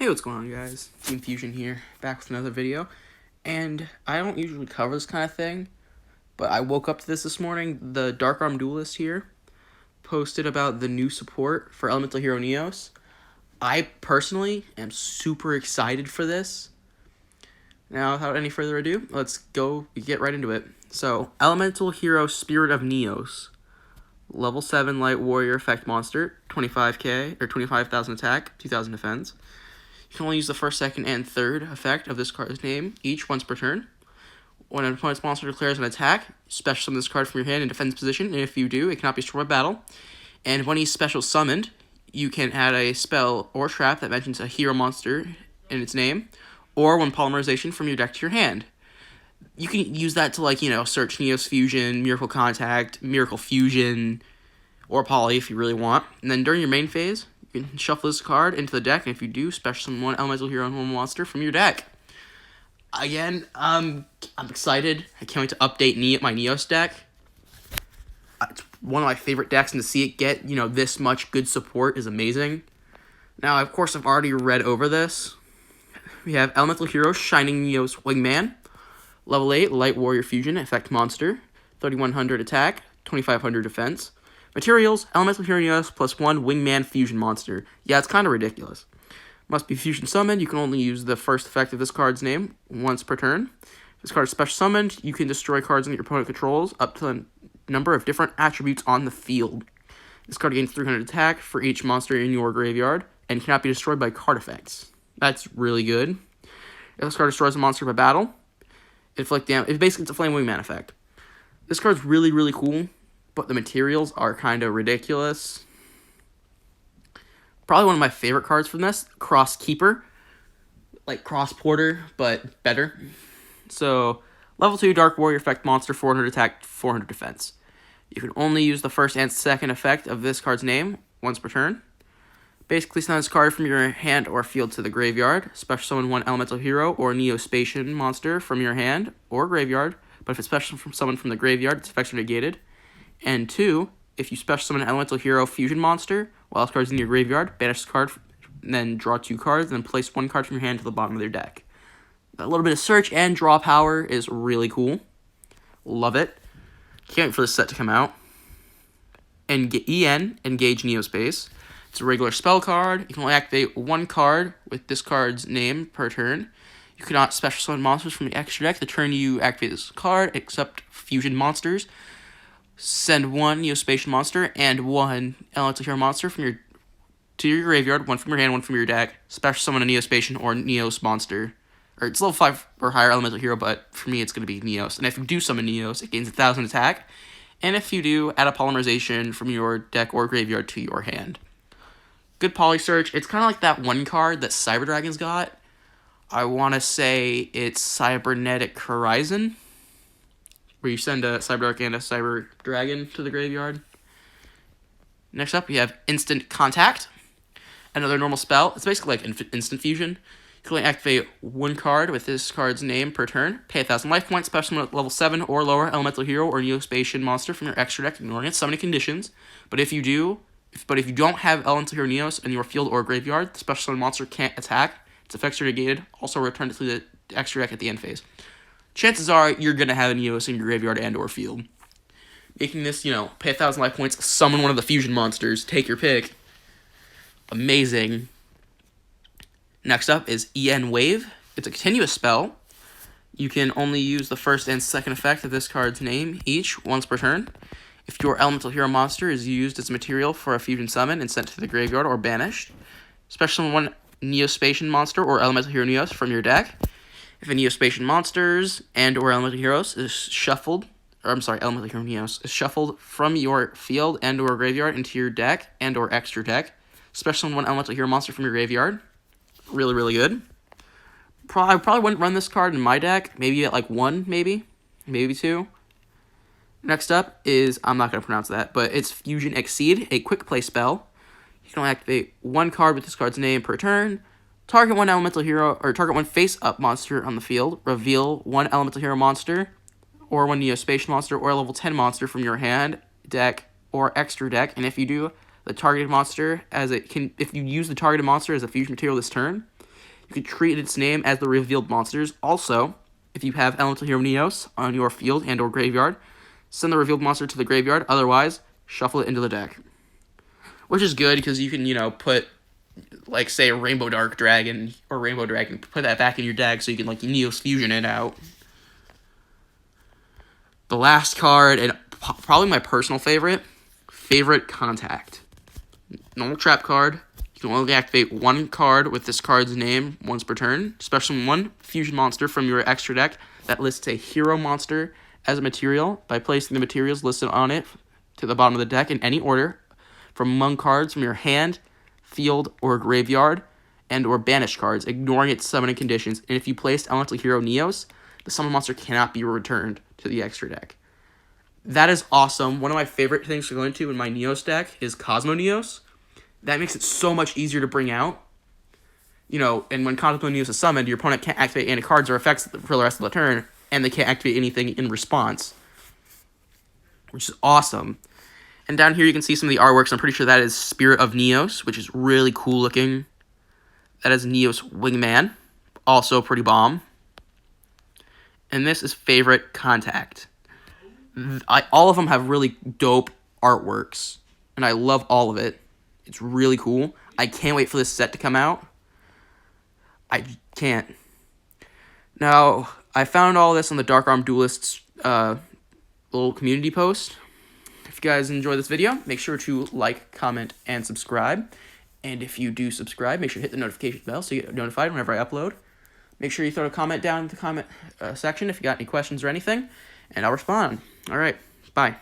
Hey, what's going on, guys? Team Fusion here, back with another video. And I don't usually cover this kind of thing, but I woke up to this morning. The Dark Arm Duelist here posted about the new support for Elemental Hero Neos. I personally am super excited for this. Now, without any further ado, let's get right into it. So, Elemental Hero Spirit of Neos. Level 7 Light Warrior Effect Monster, 25k, or 25,000 attack, 2,000 defense. You can only use the first, second, and third effect of this card's name, each once per turn. When an opponent's monster declares an attack, special summon this card from your hand in defense position, and if you do, it cannot be destroyed by battle. And when he's special summoned, you can add a spell or trap that mentions a hero monster in its name, or when polymerization from your deck to your hand. You can use that to, search Neos Fusion, Miracle Contact, Miracle Fusion, or Poly if you really want. And then during your main phase, you can shuffle this card into the deck, and if you do, special summon one Elemental Hero and one monster from your deck. Again, I'm excited. I can't wait to update my Neos deck. It's one of my favorite decks, and to see it get, this much good support is amazing. Now, of course, I've already read over this. We have Elemental Hero Shining Neos Wingman, Level 8 Light Warrior Fusion Effect Monster, 3,100 attack, 2,500 defense. Materials, Elemental Hero Neos plus 1 Wingman Fusion Monster. Yeah, it's kind of ridiculous. Must be Fusion Summoned. You can only use the first effect of this card's name once per turn. If this card is Special Summoned, you can destroy cards that your opponent controls up to a number of different attributes on the field. This card gains 300 attack for each monster in your graveyard, and cannot be destroyed by card effects. That's really good. If this card destroys a monster by battle, inflict damage. It's a Flame Wingman effect. This card's really, really cool, but the materials are kind of ridiculous. Probably one of my favorite cards from this, Cross Keeper. Like Cross Porter, but better. So, level 2 Dark Warrior Effect Monster, 400 attack, 400 defense. You can only use the first and second effect of this card's name once per turn. Basically, send this card from your hand or field to the graveyard. Special summon one Elemental Hero or Neospatian monster from your hand or graveyard. But if it's special summoned from the graveyard, its effects are negated. And 2, if you special summon an Elemental Hero Fusion monster while this card's in your graveyard, banish this card, and then draw 2 cards, and then place 1 card from your hand to the bottom of your deck. A little bit of search and draw power is really cool. Love it. Can't wait for this set to come out. And Engage Neospace. It's a regular spell card. You can only activate 1 card with this card's name per turn. You cannot special summon monsters from the extra deck the turn you activate this card, except fusion monsters. Send 1 Neospatian monster and 1 Elemental Hero monster to your graveyard, 1 from your hand, 1 from your deck. Special summon a Neospatian or Neos monster. Or it's level 5 or higher Elemental Hero, but for me it's going to be Neos. And if you do summon Neos, it gains 1,000 attack. And if you do, add a polymerization from your deck or graveyard to your hand. Good poly search. It's kind of like that one card that Cyber Dragon's got. I want to say it's Cybernetic Horizon, where you send a Cyber Dragon and a Cyber Dragon to the graveyard. Next up, we have Instant Contact. Another normal spell. It's basically like Instant Fusion. You can only activate 1 card with this card's name per turn. Pay 1,000 life points. Special summon level 7 or lower Elemental Hero or Neospatian monster from your extra deck, ignoring its summoning conditions. But if you don't have Elemental Hero Neos in your field or graveyard, the special summon monster can't attack. Its effects are negated. Also return it to the extra deck at the end phase. Chances are you're going to have a Neos in your graveyard and or field. Making this, pay 1,000 life points, summon one of the fusion monsters, take your pick. Amazing. Next up is EN Wave. It's a continuous spell. You can only use the first and second effect of this card's name each once per turn. If your Elemental Hero monster is used as material for a fusion summon and sent to the graveyard or banished, special summon 1 Neospatian monster or Elemental Hero Neos from your deck. If a Neospatian monsters and or Elemental Heroes is shuffled, Elemental Hero Neos is shuffled from your field and or graveyard into your deck and or extra deck, special summon 1 Elemental Hero monster from your graveyard. Really, really good. I probably wouldn't run this card in my deck. Maybe at 1, maybe 2. Next up is, I'm not going to pronounce that, but it's Fusion Exceed, a quick play spell. You can only activate 1 card with this card's name per turn. Target 1 Elemental Hero, or target 1 face-up monster on the field. Reveal 1 Elemental Hero monster, or 1 Neospatian monster, or a level 10 monster from your hand, deck, or extra deck. And if you do, the targeted monster if you use the targeted monster as a fusion material this turn, You can treat its name as the revealed monsters. Also, if you have Elemental Hero Neos on your field and or graveyard, send the revealed monster to the graveyard. Otherwise, shuffle it into the deck. Which is good because you can, put, like, say, a Rainbow Dark Dragon or Rainbow Dragon, put that back in your deck so you can, like, Neos Fusion it out. The last card, and probably my personal favorite, Contact. Normal trap card. You can only activate one card with this card's name once per turn. Special one fusion monster from your extra deck that lists a hero monster as a material by placing the materials listed on it to the bottom of the deck in any order from among cards from your hand, field, or graveyard, and or banished cards, ignoring its summoning conditions. And if you placed Elemental Hero Neos, the summon monster cannot be returned to the extra deck. That is awesome. One of my favorite things to go into in my Neos deck is Cosmo Neos. That makes it so much easier to bring out. And when Cosmo Neos is summoned, your opponent can't activate any cards or effects for the rest of the turn, and they can't activate anything in response, which is awesome. And down here you can see some of the artworks. I'm pretty sure that is Spirit of Neos, which is really cool looking. That is Neos Wingman, also pretty bomb. And this is Favorite Contact. All of them have really dope artworks, and I love all of it. It's really cool. I can't wait for this set to come out. I can't. Now, I found all this on the Dark Arm Duelists little community post. If you guys enjoy this video, make sure to like, comment, and subscribe. And if you do subscribe, make sure to hit the notification bell so you get notified whenever I upload. Make sure you throw a comment down in the comment section if you got any questions or anything, and I'll respond. All right, bye.